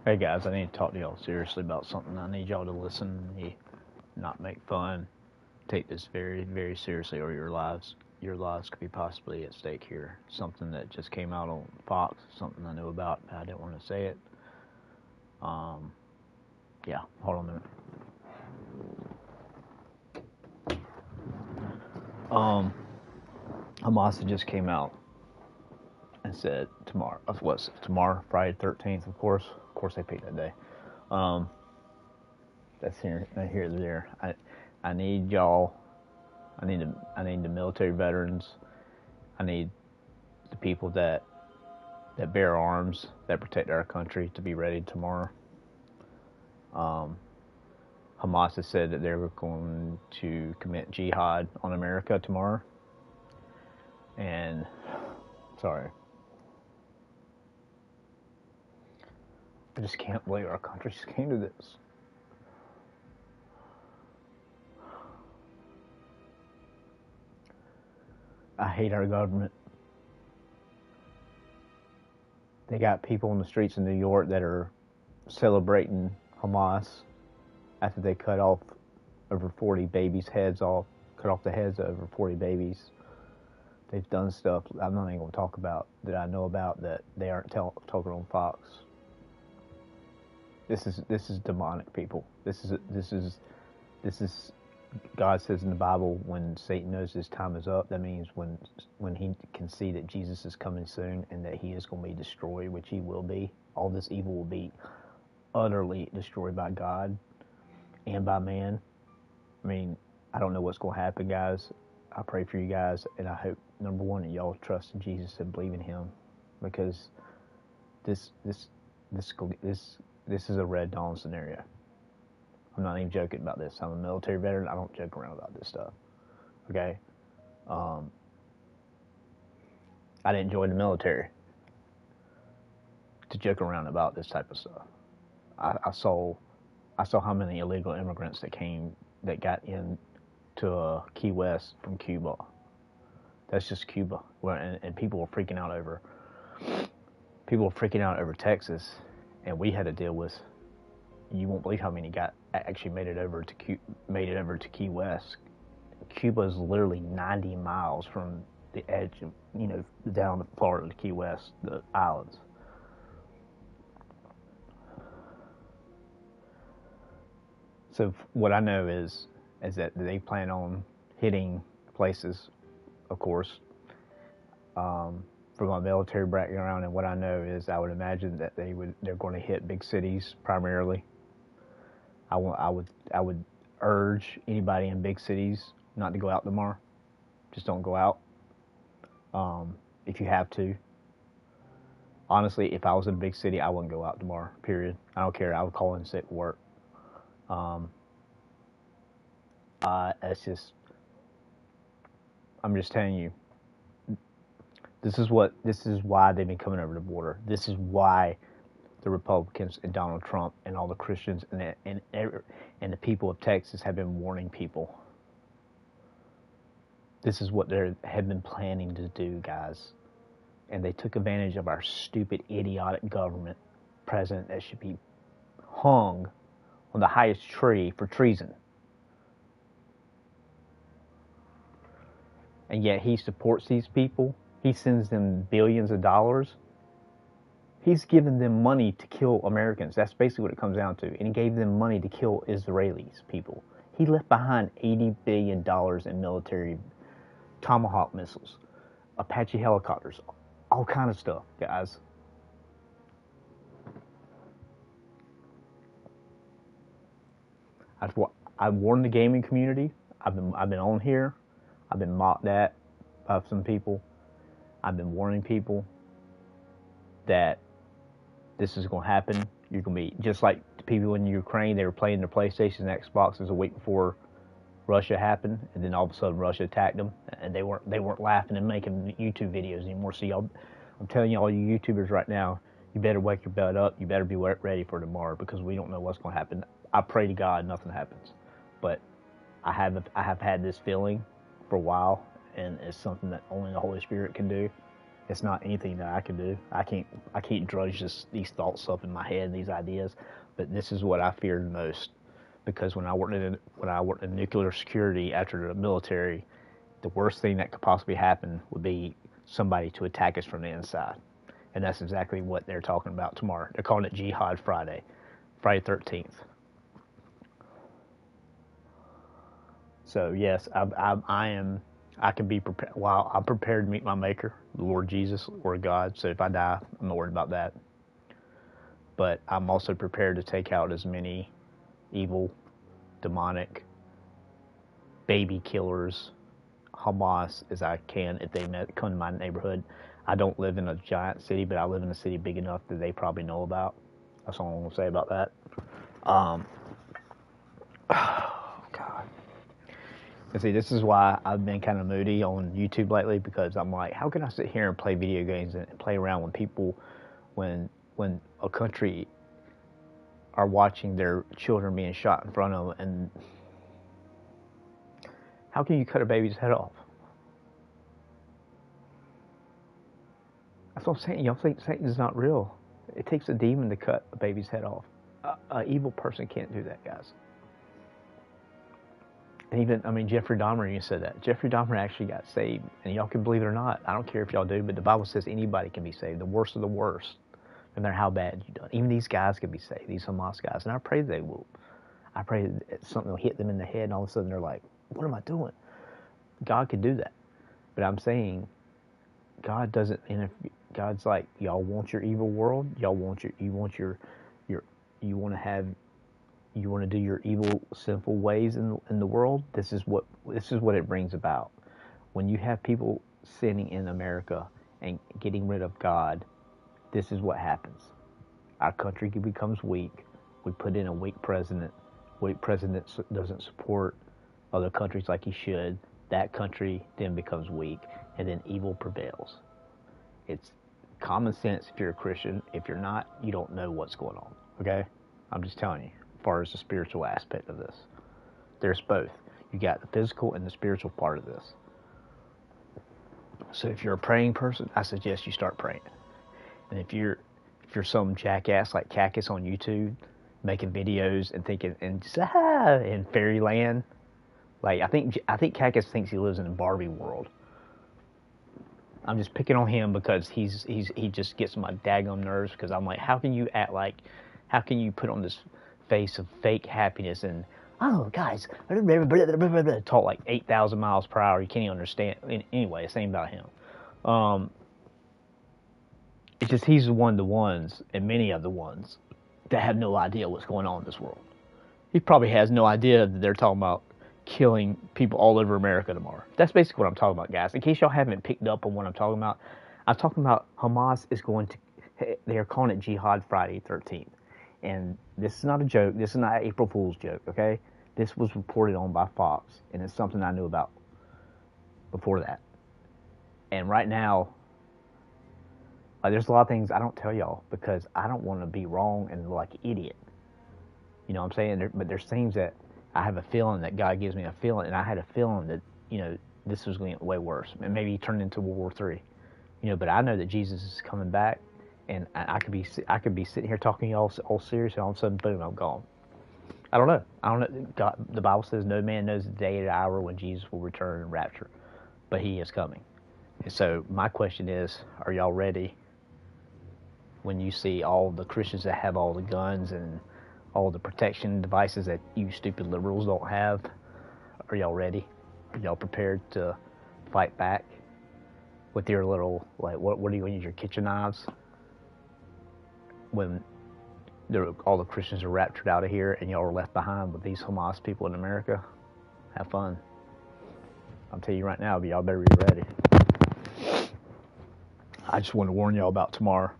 Hey guys, I need to talk to y'all seriously about something. I need y'all to listen to me, not make fun. Take this very, very seriously, or your lives could be possibly at stake here. Something that just came out on Fox, something I knew about. I didn't want to say it. Um, yeah, hold on a minute. Um, Hamas just came out and said tomorrow. What's tomorrow? Friday 13th, of course. Of course, they picked that day. Um, that's here, here, there. I need y'all. I need the military veterans. I need the people that bear arms that protect our country to be ready tomorrow. Um, Hamas has said that they're going to commit jihad on America tomorrow, and sorry, I just can't believe our country just came to this. I hate our government. They got people in the streets in New York that are celebrating Hamas after they cut off over 40 babies' heads off, cut off the heads of over 40 babies. They've done stuff I'm not even going to talk about that I know about that they aren't talking on Fox. This is demonic, people. This is God says in the Bible, when Satan knows his time is up, that means when he can see that Jesus is coming soon and that he is going to be destroyed, which he will be. All this evil will be utterly destroyed by God and by man. I mean, I don't know what's going to happen, guys. I pray for you guys, and I hope, number one, that y'all trust in Jesus and believe in Him, because this this this this is a Red Dawn scenario. I'm not even joking about this. I'm a military veteran. I don't joke around about this stuff. Okay, um, I didn't join the military to joke around about this type of stuff. I saw how many illegal immigrants that got in to Key West from Cuba. That's just Cuba, and people were freaking out over Texas, and we had to deal with. You won't believe how many got actually made it over to Key West. Cuba is literally 90 miles from the edge of, down to Florida to Key West, the islands. So what I know is that they plan on hitting places, of course. From my military background and what I know is, I would imagine that they're going to hit big cities primarily. I would urge anybody in big cities not to go out tomorrow. Just don't go out. If you have to. Honestly, if I was in a big city, I wouldn't go out tomorrow. Period. I don't care. I would call in sick work. Um, it's just. I'm just telling you. This is why they've been coming over the border. This is why the Republicans and Donald Trump and all the Christians and the people of Texas have been warning people. This is what they have been planning to do, guys. And they took advantage of our stupid, idiotic government president that should be hung on the highest tree for treason. And yet he supports these people. He sends them billions of dollars. He's given them money to kill Americans. That's basically what it comes down to. And he gave them money to kill Israelis, people. He left behind $80 billion in military Tomahawk missiles, Apache helicopters, all kind of stuff, guys. I've warned the gaming community. I've been on here. I've been mocked at by some people. I've been warning people that this is going to happen. You're going to be just like the people in Ukraine. They were playing their PlayStation and Xboxes a week before Russia happened, and then all of a sudden Russia attacked them, and they weren't laughing and making YouTube videos anymore. So y'all, I'm telling you, all you YouTubers right now, you better wake your butt up. You better be ready for tomorrow, because we don't know what's going to happen. I pray to God nothing happens, but I have had this feeling for a while, and it's something that only the Holy Spirit can do. It's not anything that I can do. I can't drudge these thoughts up in my head and these ideas. But this is what I feared most, because when I worked in nuclear security after the military, the worst thing that could possibly happen would be somebody to attack us from the inside. And that's exactly what they're talking about tomorrow. They're calling it Jihad Friday, Friday 13th. So yes, I can be prepared. While I'm prepared to meet my Maker, the Lord Jesus or God. So if I die, I'm not worried about that. But I'm also prepared to take out as many evil, demonic, baby killers, Hamas as I can if they come to my neighborhood. I don't live in a giant city, but I live in a city big enough that they probably know about. That's all I'm going to say about that. Oh, God. And see, this is why I've been kind of moody on YouTube lately, because I'm like, how can I sit here and play video games and play around when people, when a country are watching their children being shot in front of them, and how can you cut a baby's head off? That's what I'm saying. You don't think Satan's not real. It takes a demon to cut a baby's head off. An evil person can't do that, guys. And even, I mean, Jeffrey Dahmer even said that. Jeffrey Dahmer actually got saved. And y'all can believe it or not. I don't care if y'all do, but the Bible says anybody can be saved. The worst of the worst. No matter how bad you've done. Even these guys can be saved. These Hamas guys. And I pray they will. I pray that something will hit them in the head and all of a sudden they're like, what am I doing? God could do that. But I'm saying, God doesn't interfere. God's like, y'all want your evil world? Y'all want you want to do your evil, sinful ways in the world? This is what it brings about. When you have people sinning in America and getting rid of God, this is what happens. Our country becomes weak. We put in a weak president. Weak president doesn't support other countries like he should. That country then becomes weak, and then evil prevails. It's common sense if you're a Christian. If you're not, you don't know what's going on. Okay? I'm just telling you, as far as the spiritual aspect of this. There's both. You got the physical and the spiritual part of this. So if you're a praying person, I suggest you start praying. And if you're some jackass like Cactus on YouTube, making videos and thinking in fairyland, like I think Cactus thinks he lives in a Barbie world. I'm just picking on him because he just gets my daggum nerves, because I'm like, how can you put on this face of fake happiness and, oh guys, talk like 8,000 miles per hour. You can't even understand. Anyway, it's ain't about him. It's just he's one of the ones, and many of the ones, that have no idea what's going on in this world. He probably has no idea that they're talking about killing people all over America tomorrow. That's basically what I'm talking about, guys. In case y'all haven't picked up on what I'm talking about, I'm talking about Hamas is going to, they're calling it Jihad Friday 13th. And this is not a joke. This is not an April Fool's joke, okay? This was reported on by Fox, and it's something I knew about before that. And right now, there's a lot of things I don't tell y'all because I don't want to be wrong and like an idiot. You know what I'm saying? But there's things that I have a feeling that God gives me a feeling, and I had a feeling that, this was going to get way worse. And maybe turn into World War III. But I know that Jesus is coming back, and I could be sitting here talking to y'all all serious, and all of a sudden, boom, I'm gone. I don't know. God, the Bible says no man knows the day or the hour when Jesus will return and rapture, but he is coming. And so my question is, are y'all ready when you see all the Christians that have all the guns and all the protection devices that you stupid liberals don't have? Are y'all ready? Are y'all prepared to fight back with your little, like, what are you going to use, your kitchen knives? When all the Christians are raptured out of here and y'all are left behind with these Hamas people in America? Have fun. I'll tell you right now, but y'all better be ready. I just want to warn y'all about tomorrow.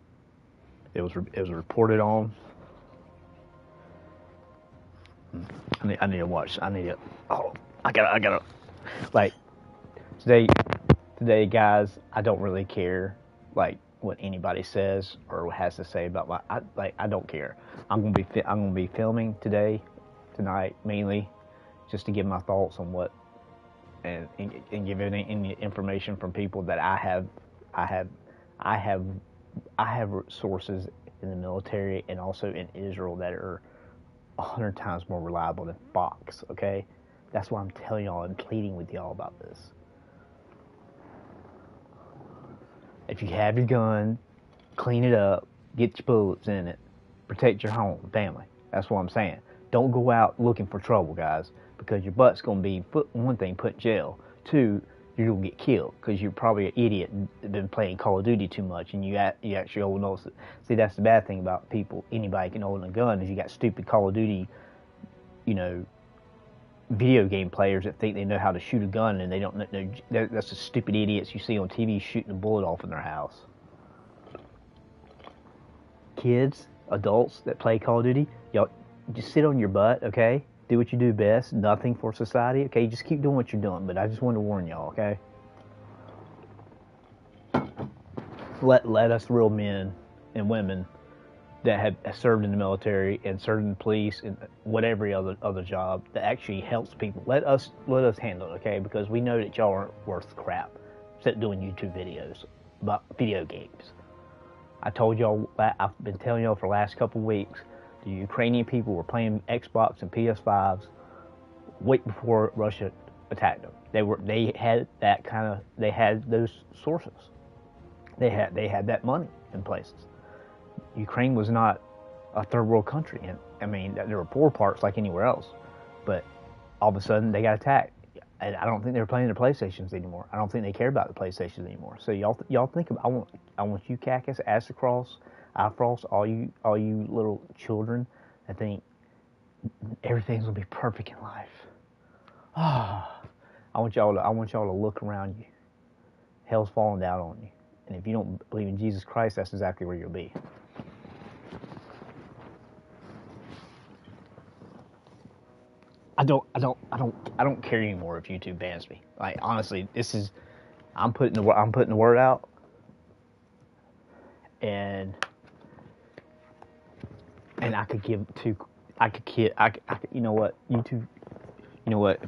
It was reported on. I need to watch. I gotta. Like today, guys. I don't really care, like, what anybody says or has to say about I don't care. I'm gonna be filming tonight mainly, just to give my thoughts on what and give any information from people that I have I have sources in the military and also in Israel that are 100 times more reliable than Fox. Okay, that's why I'm telling y'all and pleading with y'all about this. If you have your gun, clean it up, get your bullets in it, protect your home, family. That's what I'm saying. Don't go out looking for trouble, guys, because your butt's going to be, one thing, put in jail. Two, you're going to get killed because you're probably an idiot and been playing Call of Duty too much, and you actually own those. See, that's the bad thing about people. Anybody can own a gun is you got stupid Call of Duty, video game players that think they know how to shoot a gun and they don't know. That's the stupid idiots you see on TV shooting a bullet off in their house. Kids, adults that play Call of Duty, y'all just sit on your butt, okay? Do what you do best. Nothing for society, okay? Just keep doing what you're doing. But I just wanted to warn y'all, okay? Let us real men and women that have served in the military and served in the police and whatever other job that actually helps people. Let us handle it, okay? Because we know that y'all aren't worth crap, except doing YouTube videos about video games. I told y'all, I've been telling y'all for the last couple of weeks, the Ukrainian people were playing Xbox and PS5s way before Russia attacked them. They had those sources. They had that money in places. Ukraine was not a third world country, and I mean there were poor parts like anywhere else, but all of a sudden they got attacked. And I don't think they were playing their PlayStations anymore. I don't think they care about the PlayStations anymore. So y'all think about. I want you, Cactus, Astacross, Ifrost, all you little children that think everything's gonna be perfect in life. I want y'all to look around you. Hell's falling down on you, and if you don't believe in Jesus Christ, that's exactly where you'll be. I don't care anymore if YouTube bans me. Like honestly, I'm putting the word out, and I could give to you know what, YouTube, you know what,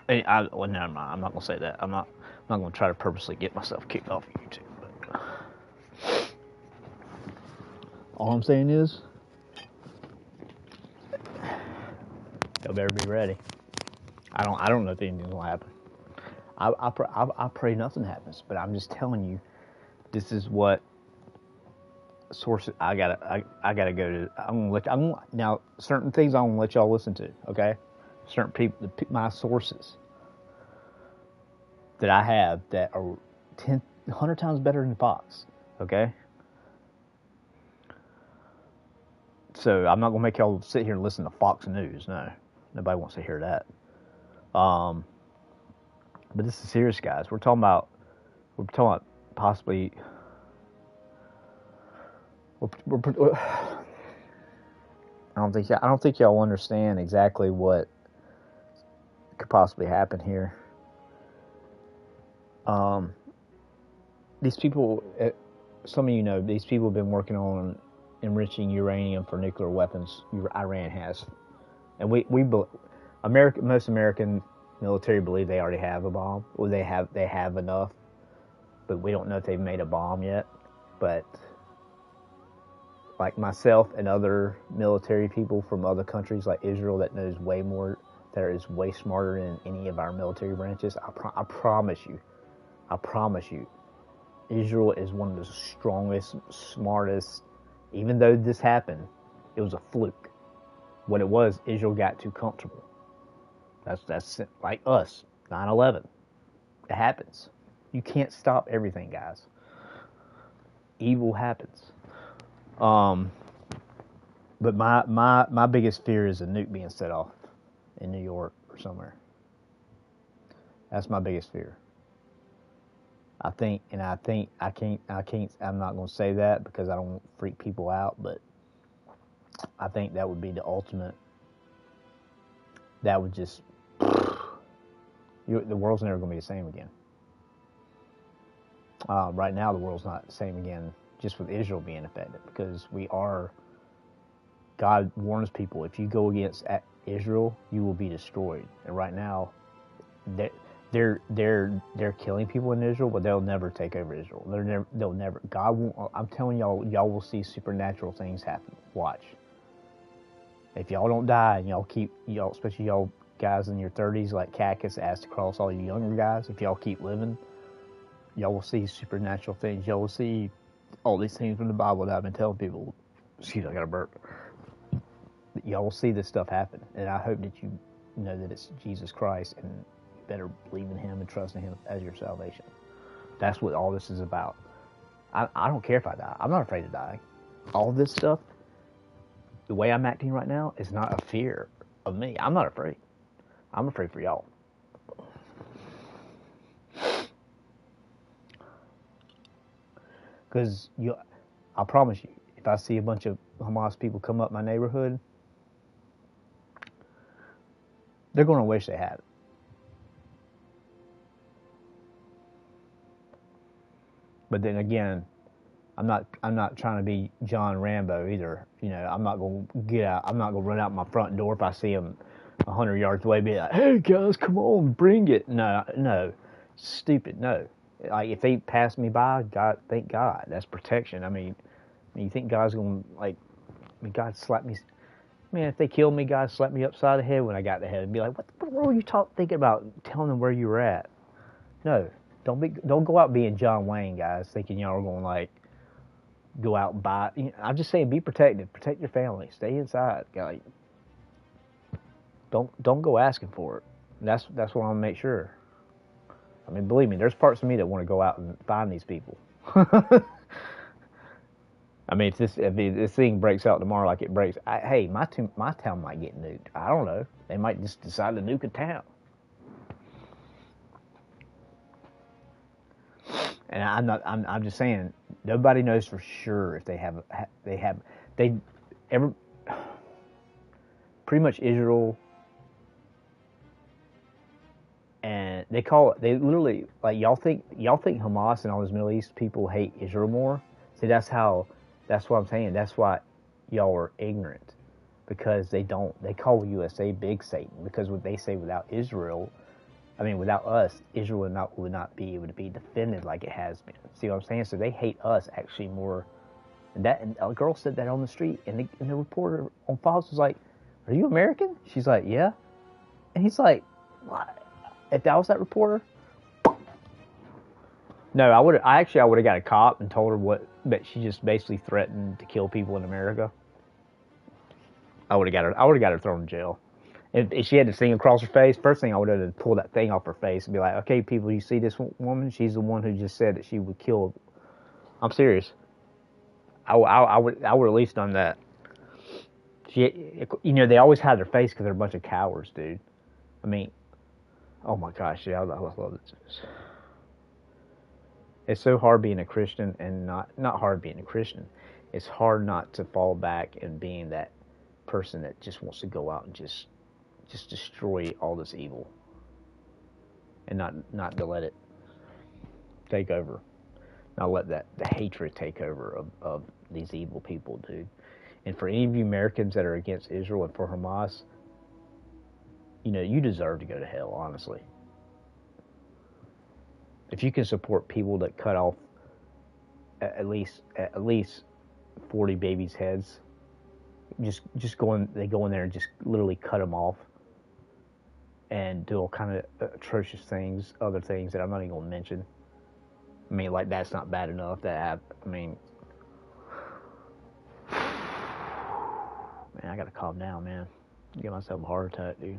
well, never mind. I'm not gonna say that. I'm not gonna try to purposely get myself kicked off of YouTube. But all I'm saying is, y'all better be ready. I don't know if anything's gonna happen. I pray nothing happens, but I'm just telling you, this is what sources I gotta go to. Now certain things I'm gonna let y'all listen to. Okay, certain people, my sources that I have that are 100 times better than Fox. Okay. So I'm not gonna make y'all sit here and listen to Fox News. No, nobody wants to hear that. But this is serious, guys. We're talking about possibly. I don't think y'all understand exactly what could possibly happen here. These people, some of you know, these people have been working on enriching uranium for nuclear weapons. Iran has, and most American military believe they already have a bomb, or they have enough, but we don't know if they've made a bomb yet. But like myself and other military people from other countries like Israel that knows way more, that is way smarter than any of our military branches, I promise you, Israel is one of the strongest, smartest. Even though this happened, it was a fluke. What it was, Israel got too comfortable. That's like us, 9/11. It happens. You can't stop everything, guys. Evil happens. But my biggest fear is a nuke being set off in New York or somewhere. That's my biggest fear. I'm not going to say that because I don't want to freak people out, but I think that would be the ultimate. That would just, the world's never going to be the same again. Right now, the world's not the same again, just with Israel being affected, because God warns people, if you go against Israel, you will be destroyed. And right now, they're killing people in Israel, but they'll never take over Israel. They'll never. God won't. I'm telling y'all will see supernatural things happen. Watch. If y'all don't die and y'all, especially y'all guys in your 30s, like Cactus asked across all you younger guys, if y'all keep living, y'all will see supernatural things. Y'all will see all these things from the Bible that I've been telling people. Excuse me, I got a burp. Y'all will see this stuff happen, and I hope that you know that it's Jesus Christ, and you better believe in Him and trust in Him as your salvation. That's what all this is about. I don't care if I die. I'm not afraid to die. All this stuff, the way I'm acting right now, is not a fear of me. I'm not afraid. I'm afraid for y'all. Because I promise you, if I see a bunch of Hamas people come up my neighborhood, they're going to wish they had it. But then again, I'm not trying to be John Rambo either. You know, I'm not going to get out. I'm not going to run out my front door if I see them 100 yards away. Be like, hey guys, come on, bring it. No, stupid. No, like if they pass me by, God, thank God, that's protection. I mean, you think God's going to like? I mean, God slapped me. Man, if they killed me, God slapped me upside the head when I got the head and be like, what were you thinking about telling them where you were at? No, don't go out being John Wayne, guys, thinking y'all are going to like go out and buy. You know, I'm just saying, be protected, protect your family, stay inside, like, don't go asking for it. That's what I want to make sure. I mean, believe me, there's parts of me that want to go out and find these people. I mean, if this thing breaks out tomorrow like it breaks, hey, my town might get nuked. I don't know. They might just decide to nuke a town. And I'm just saying, nobody knows for sure if pretty much Israel, and they literally, like, y'all think Hamas and all those Middle East people hate Israel more? See, that's what I'm saying. That's why y'all are ignorant, because they don't. They call USA Big Satan, because what they say, without us, Israel would not be able to be defended like it has been. See what I'm saying? So they hate us actually more. And a girl said that on the street, and the reporter on Fox was like, "Are you American?" She's like, "Yeah," and he's like, "What?" If that was that reporter, no, I would have got a cop and told her but she just basically threatened to kill people in America. I would have got her thrown in jail. If she had this thing across her face, first thing I would have done is pull that thing off her face and be like, okay, people, you see this woman? She's the one who just said that she would kill. I'm serious. I would at least done that. They always hide their face because they're a bunch of cowards, dude. I mean, oh my gosh, yeah, I love this. It's so hard being a Christian, and not hard being a Christian. It's hard not to fall back and being that person that just wants to go out and just destroy all this evil, and not to let it take over, not let the hatred take over of these evil people, dude. And for any of you Americans that are against Israel and for Hamas, you deserve to go to hell, honestly. If you can support people that cut off at least 40 babies' heads, they go in there and just literally cut them off and do all kind of atrocious things, other things that I'm not even going to mention. I mean, like, that's not bad enough. Man, I gotta calm down, man. Get myself a heart attack, dude.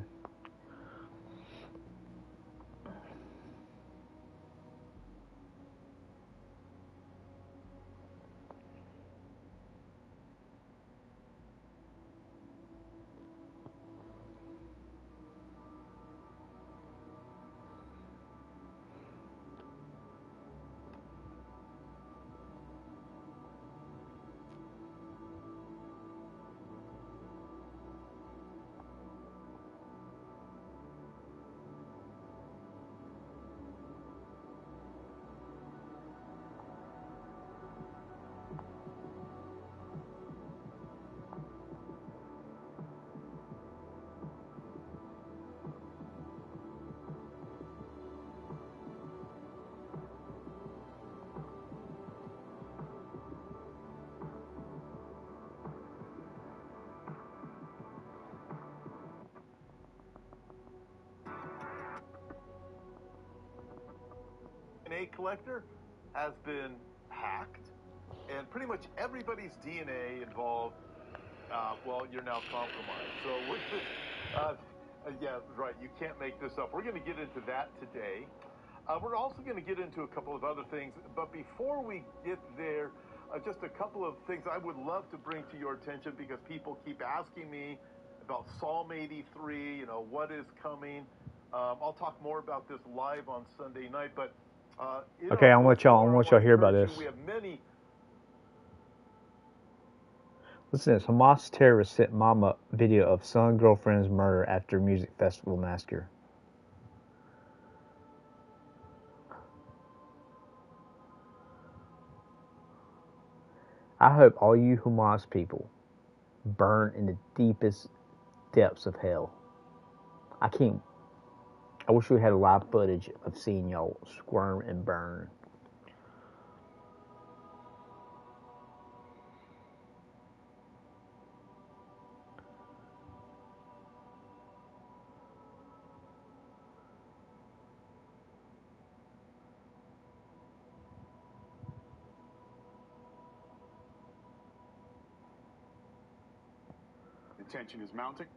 DNA collector has been hacked, and pretty much everybody's DNA involved, well, you're now compromised. So, yeah, right, you can't make this up. We're going to get into that today. We're also going to get into a couple of other things, but before we get there, just a couple of things I would love to bring to your attention, because people keep asking me about Psalm 83, what is coming. I'll talk more about this live on Sunday night, but okay, I want y'all to hear about this. We have many. Listen to this. Hamas terrorists sent mama video of son girlfriend's murder after music festival massacre. I hope all you Hamas people burn in the deepest depths of hell. I wish we had live footage of seeing y'all squirm and burn. The tension is mounting.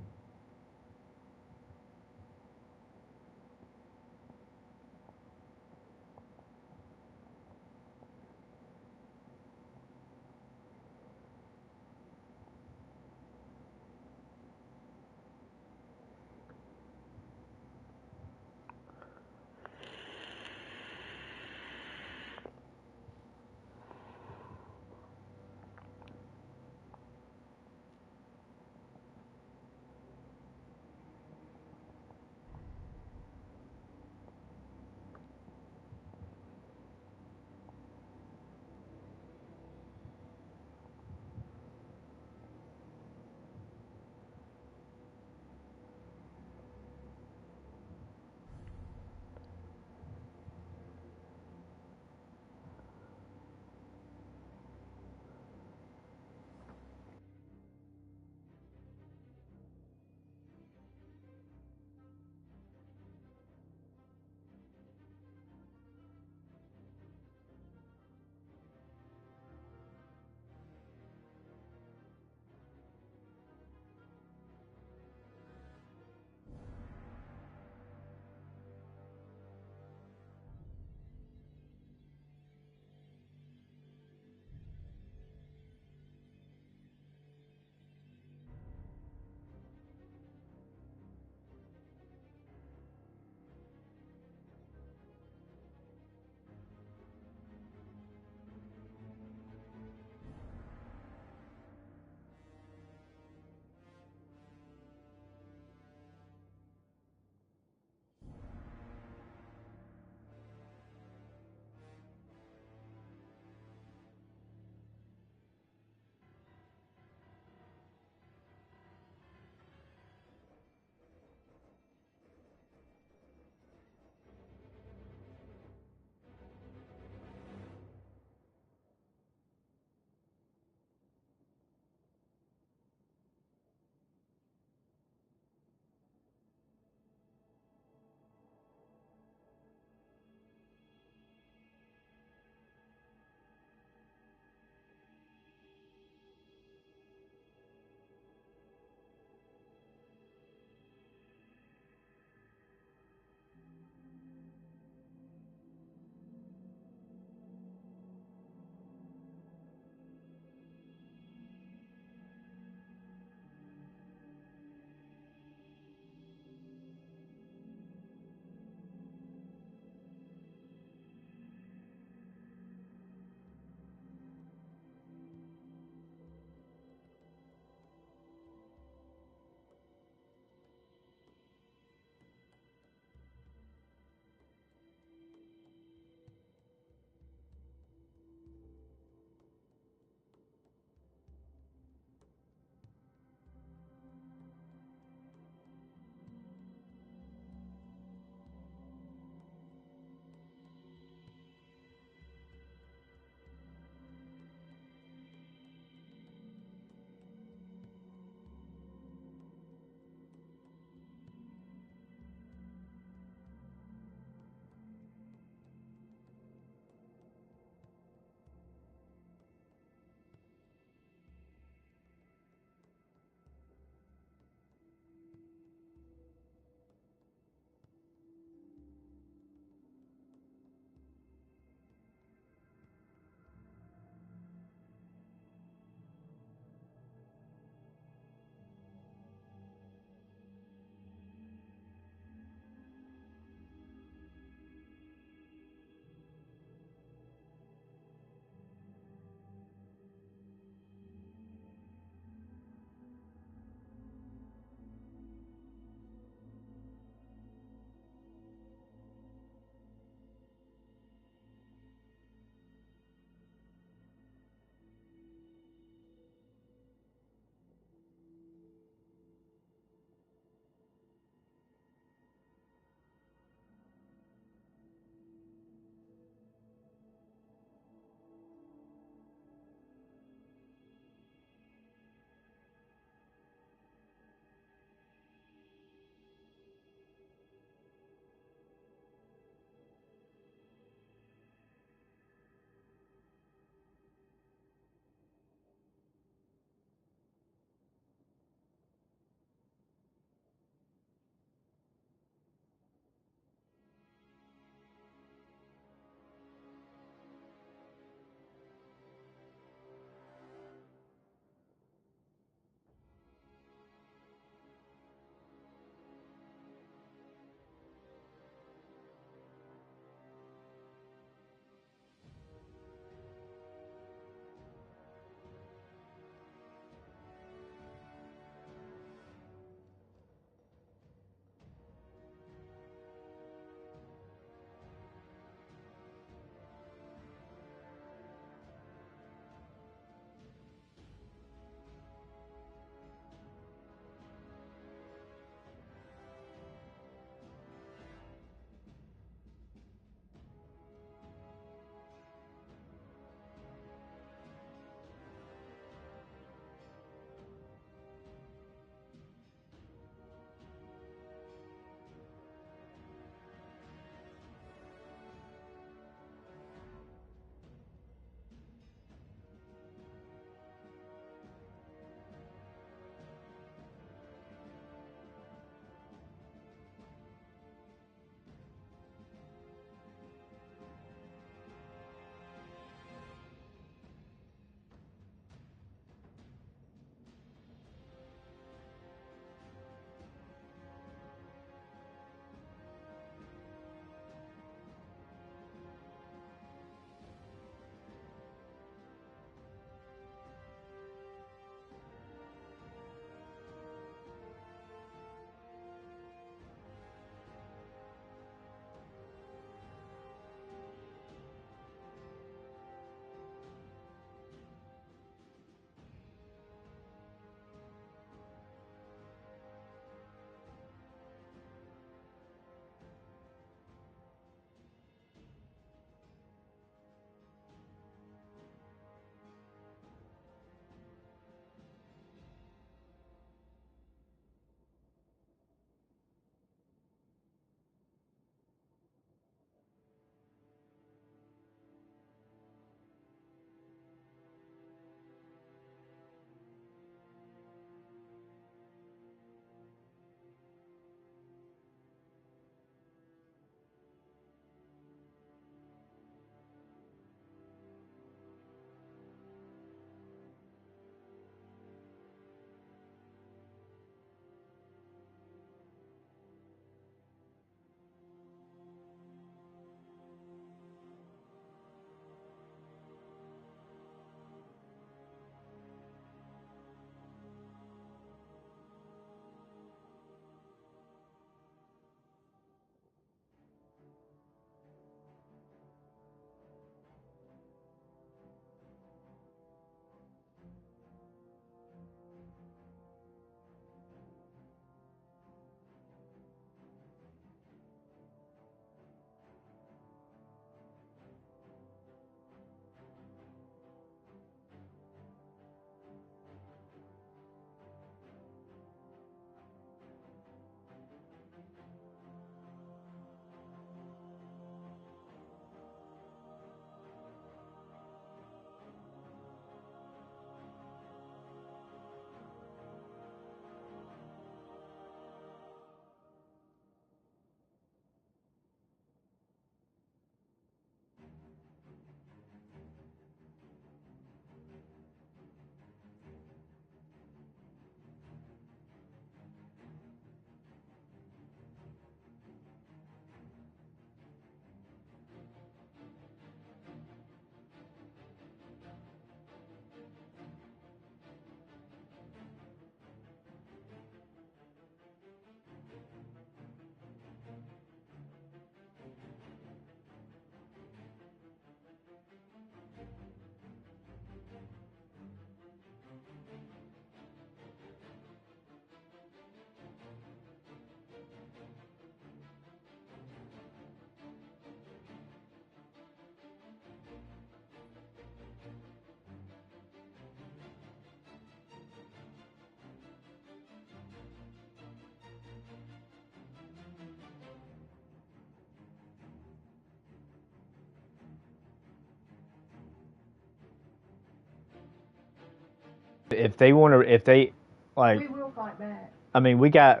if they want to, if they like, We will fight back. I mean, we got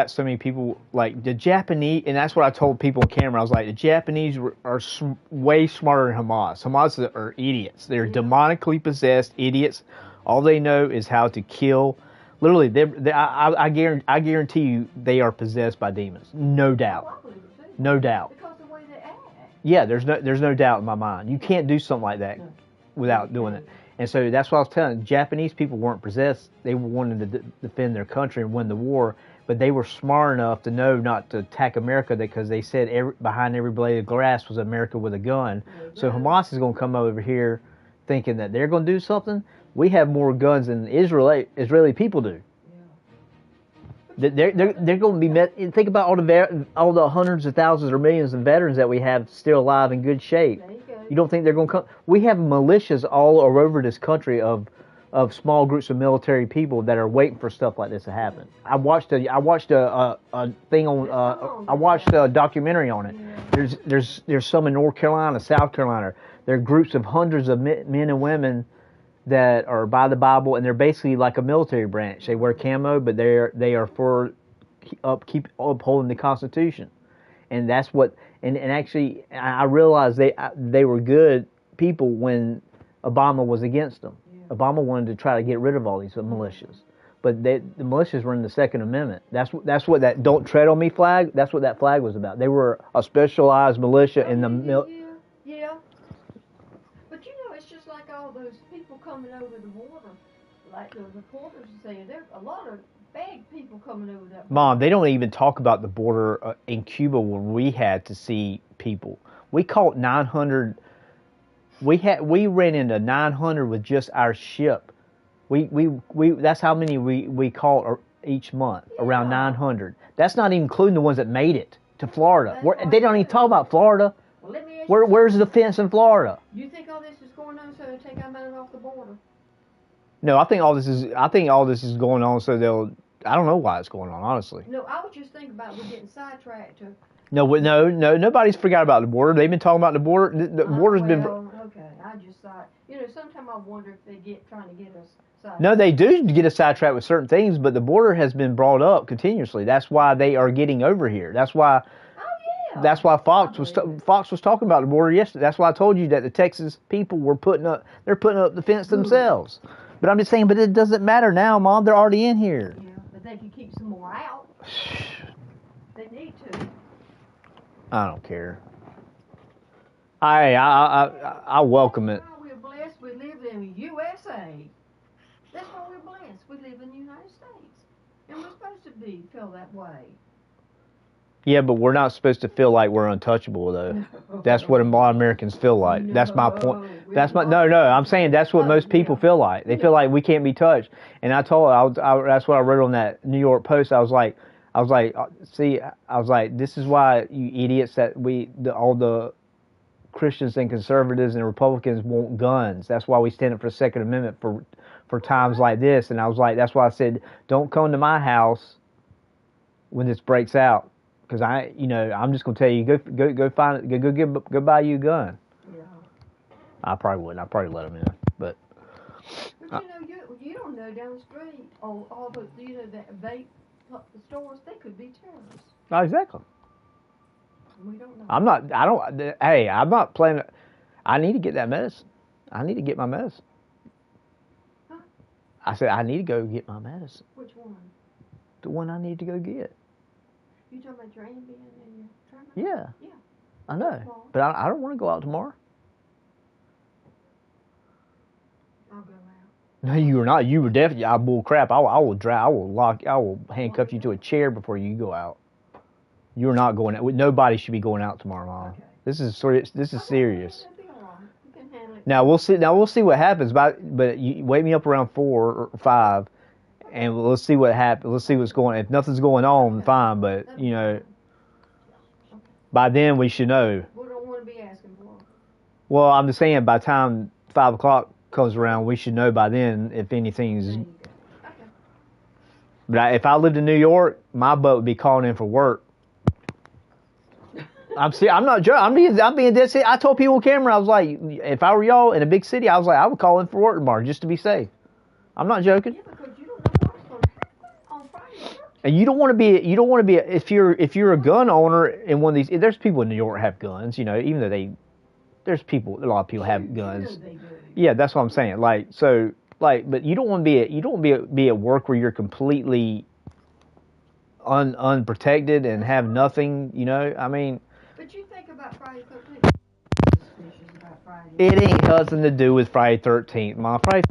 so many people like the Japanese, and that's what I told people on camera. I was like, the Japanese are way smarter than Hamas. Hamas are idiots. They're demonically possessed idiots. All they know is how to kill. Literally, I guarantee you, they are possessed by demons. No doubt. Oh, I believe it too. No doubt. Because the way they act. Yeah, there's no doubt in my mind. You can't do something like that without doing it. And so that's what I was telling you. Japanese people weren't possessed. They wanted to defend their country and win the war, but they were smart enough to know not to attack America because they said behind every blade of grass was America with a gun. So Hamas is going to come over here thinking that they're going to do something. We have more guns than Israeli people do. They're going to be met. Think about all the hundreds of thousands or millions of veterans that we have still alive in good shape. You don't think they're going to come? We have militias all over this country of small groups of military people that are waiting for stuff like this to happen. I watched a thing on I watched a documentary on it. There's some in North Carolina, South Carolina. There are groups of hundreds of men and women that are by the Bible, and they're basically like a military branch. They wear camo, but they are for upholding the Constitution, and that's what. And actually, I realized they were good people when Obama was against them. Yeah. Obama wanted to try to get rid of all these militias, but the militias were in the Second Amendment. That's what that "Don't Tread on Me" flag. That's what that flag was about. They were a specialized militia in the Yeah. But you know, it's just like all those people coming over the border, like the reporters are saying. There's a lot of bad people coming over that border. Mom, they don't even talk about the border in Cuba where we had to see people. We caught 900. We ran into 900 with just our ship. We that's how many we caught each month. Yeah. Around 900. That's not even including the ones that made it to Florida. They don't even talk about Florida. Well, let me ask where's the fence in Florida? You think all this is going on so they'll take our men off the border? No, I think all this is going on so they'll. I don't know why it's going on, honestly. No, I would just think about we're getting sidetracked to. No, nobody's forgot about the border. They've been talking about the border. The border's been. Okay, I just thought, sometimes I wonder if they trying to get us sidetracked. No, they do get us sidetracked with certain things, but the border has been brought up continuously. That's why they are getting over here. That's why. Oh yeah. That's why Fox was talking about the border yesterday. That's why I told you that the Texas people were putting up the fence themselves. But I'm just saying, but it doesn't matter now, Mom. They're already in here. Yeah, but they can keep some more out. They need to. I don't care. I welcome it. We're blessed. We live in USA. That's why we're blessed. We live in the United States, and we're supposed to feel that way. Yeah, but we're not supposed to feel like we're untouchable, though. No. That's what a lot of Americans feel like. No, that's my point. I'm saying that's what most people feel like. They feel like we can't be touched. And that's what I wrote on that New York Post. I was like, this is why you idiots that all the Christians and conservatives and Republicans want guns. That's why we stand up for the Second Amendment for times like this. And I was like, that's why I said, don't come to my house when this breaks out. Because I'm just gonna tell you, go find it, go buy you a gun. Yeah. I probably wouldn't. I'd probably let them in, but. You don't know down the street all the that vape stores, they could be terrorists. Oh, exactly. We don't know. I'm not planning. I need to get that medicine. I need to get my medicine. Huh? I said I need to go get my medicine. Which one? The one I need to go get. You talking about your Ambien and your Terminal? Yeah. Yeah. I know. But I don't want to go out tomorrow. I'll go out. No, you are not. You were definitely. Bull crap. I will handcuff you to a chair before you go out. You are not going out. Nobody should be going out tomorrow, Mom. Okay. This is serious. You can handle it. Now we'll see. What happens. But you wake me up around 4 or 5. And let's see what happens. Let's see what's going on. If nothing's going on, fine. But, by then we should know. We don't want to be asking for. Well, I'm just saying by the time 5 o'clock comes around, we should know by then if anything's. Okay. But if I lived in New York, my butt would be calling in for work. I'm not joking. I'm being dead serious. I told people on camera, I was like, if I were y'all in a big city, I was like, I would call in for work tomorrow just to be safe. I'm not joking. Yeah, because you don't know what's going to happen on Friday. And you don't want to be if you're a gun owner in one of these. There's people in New York have guns, you know, even though a lot of people have guns. Yeah, that's what I'm saying. Like, so, like, but you don't want to be at work where you're completely unprotected and have nothing, you know. I mean, but you think about Friday 13th. Suspicious about Friday. It ain't nothing to do with Friday 13th. My Friday